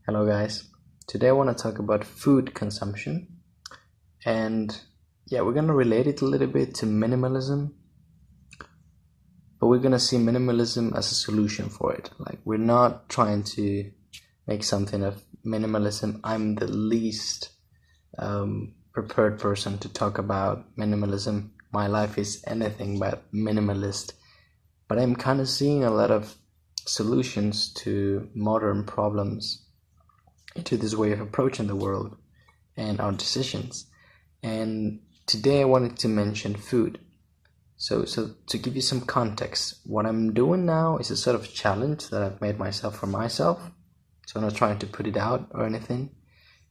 Hello guys, today I want to talk about food consumption, and we're going to relate it a little bit to minimalism, but we're going to see minimalism as a solution for it. Like, we're not trying to make something of minimalism. I'm the least prepared person to talk about minimalism. My life is anything but minimalist, but I'm kind of seeing a lot of solutions to modern problems into this way of approaching the world and our decisions. And today I wanted to mention food. So to give you some context, what I'm doing now is a sort of challenge that I've made myself for myself. So I'm not trying to put it out or anything,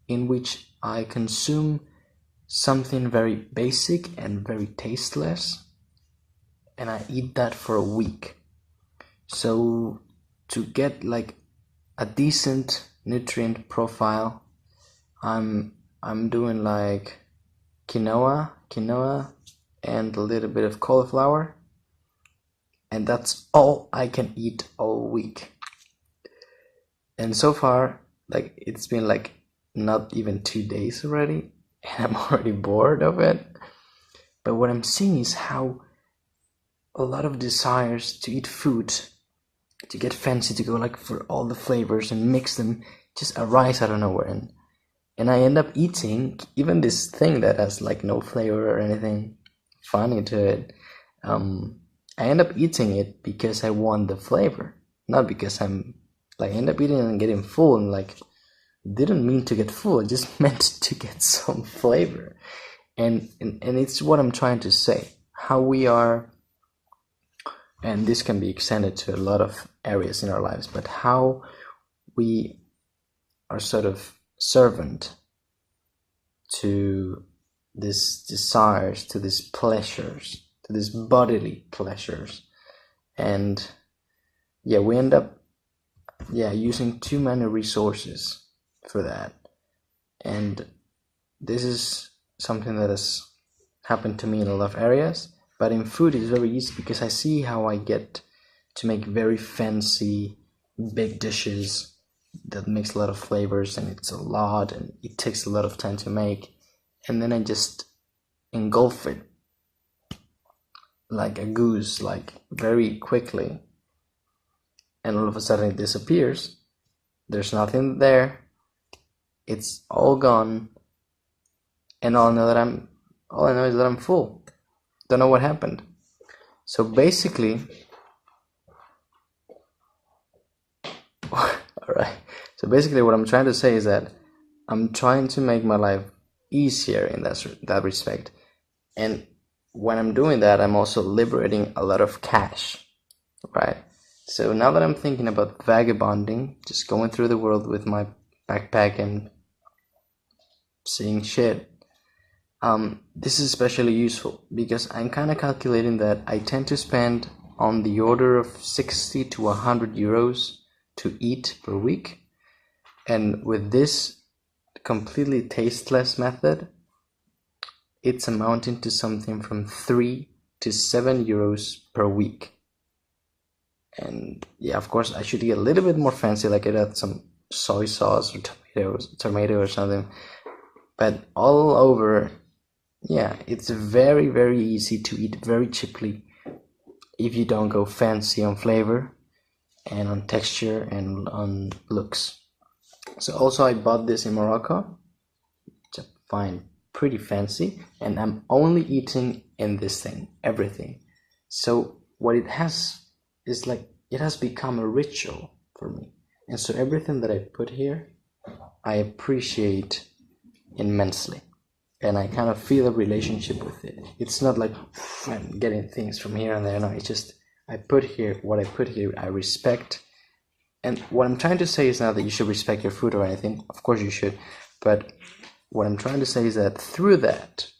in which I consume something very basic and very tasteless, and I eat that for a week. So to get like a decent nutrient profile, I'm doing like quinoa and a little bit of cauliflower, and that's all I can eat all week. And so far, like, it's been like not even 2 days already, and I'm already bored of it. But what I'm seeing is how a lot of desires to eat food, to get fancy, to go like for all the flavors and mix them, just arise out of nowhere, and I end up eating even this thing that has like no flavor or anything funny to it. I end up eating it because I want the flavor, not because I end up eating and getting full, and like, didn't mean to get full. I just meant to get some flavor, and it's what I'm trying to say. How we are, and this can be extended to a lot of areas in our lives, but how we are sort of servant to these desires, to these pleasures, to these bodily pleasures, and we end up using too many resources for that. And this is something that has happened to me in a lot of areas, but in food it's very easy because I see how I get to make very fancy big dishes that makes a lot of flavors, and it's a lot and it takes a lot of time to make, and then I just engulf it like a goose, like very quickly, and all of a sudden it disappears. There's nothing there, it's all gone, and all I know is that I'm full. Don't know what happened. So basically alright, so basically what I'm trying to say is that I'm trying to make my life easier in that respect, and when I'm doing that, I'm also liberating a lot of cash, right? So now that I'm thinking about vagabonding, just going through the world with my backpack and seeing shit, this is especially useful because I'm kind of calculating that I tend to spend on the order of 60 to 100 euros to eat per week, and with this completely tasteless method, it's amounting to something from 3 to 7 euros per week. And of course I should get a little bit more fancy, like I'd add some soy sauce or tomato or something, but all over, it's very, very easy to eat very cheaply if you don't go fancy on flavor and on texture and on looks. So also I bought this in Morocco, which I find pretty fancy, and I'm only eating in this thing, everything. So what it has is like, it has become a ritual for me, and so everything that I put here I appreciate immensely, and I kind of feel a relationship with it. It's not like I'm getting things from here and there. No, it's just I put here what I put here, I respect. And what I'm trying to say is not that you should respect your food or anything. Of course you should. But what I'm trying to say is that through that,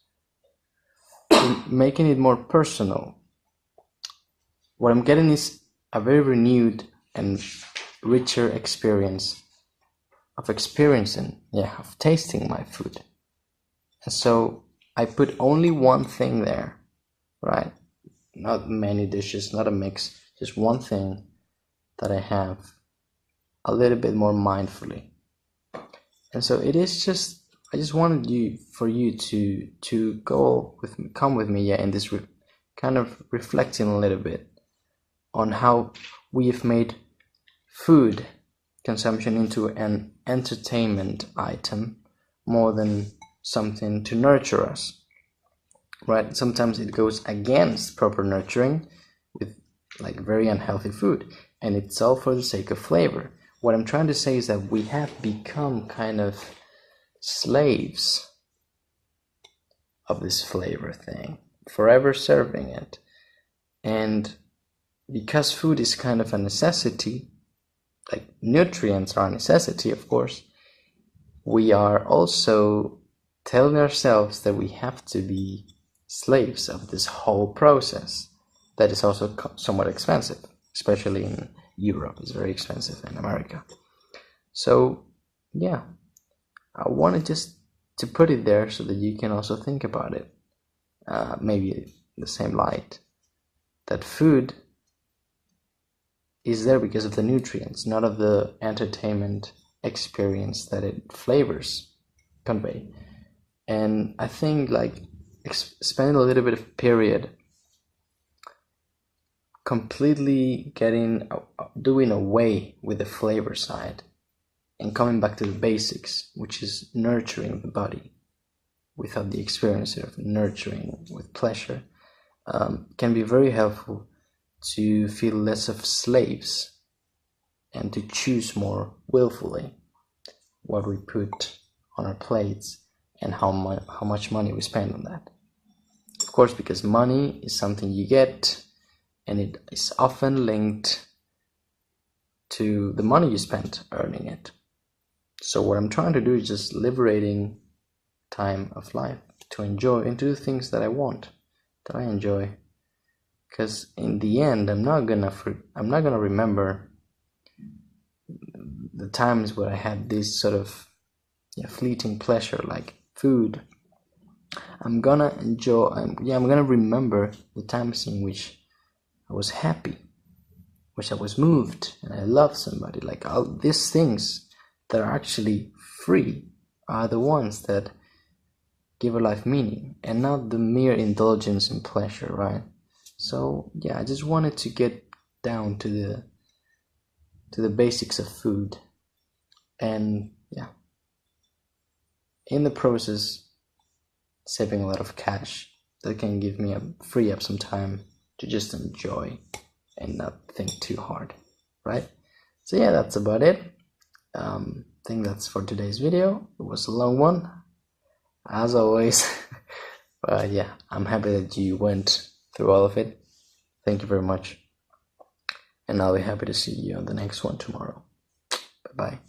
making it more personal, what I'm getting is a very renewed and richer experience of tasting my food. And so I put only one thing there, right? Not many dishes, not a mix, just one thing that I have a little bit more mindfully. And so it is just, I just wanted you to come with me, in this kind of reflecting a little bit on how we have made food consumption into an entertainment item more than something to nurture us, right? Sometimes it goes against proper nurturing with like very unhealthy food, and it's all for the sake of flavor. What I'm trying to say is that we have become kind of slaves of this flavor thing, forever serving it. And because food is kind of a necessity, like nutrients are a necessity, of course, we are also telling ourselves that we have to be slaves of this whole process that is also somewhat expensive, especially in Europe. It's very expensive in America. So yeah, I wanted just to put it there so that you can also think about it, maybe the same light, that food is there because of the nutrients, not of the entertainment experience that it flavors convey. And I think like spending a little bit of period completely doing away with the flavor side and coming back to the basics, which is nurturing the body without the experience of nurturing with pleasure, can be very helpful to feel less of slaves and to choose more willfully what we put on our plates and how much money we spend on that. Of course, because money is something you get, and it is often linked to the money you spent earning it. So what I'm trying to do is just liberating time of life to enjoy and do things that I want, that I enjoy. Because in the end, I'm not gonna remember the times where I had this sort of fleeting pleasure like food. I'm gonna remember the times in which I was happy, which I was moved, and I loved somebody. Like all these things that are actually free are the ones that give a life meaning, and not the mere indulgence in pleasure, right? So yeah, I just wanted to get down to the basics of food, and in the process saving a lot of cash that can give me free up some time to just enjoy and not think too hard, right? So yeah, that's about it. I think that's for today's video. It was a long one, as always. But yeah, I'm happy that you went through all of it. Thank you very much. And I'll be happy to see you on the next one tomorrow. Bye-bye.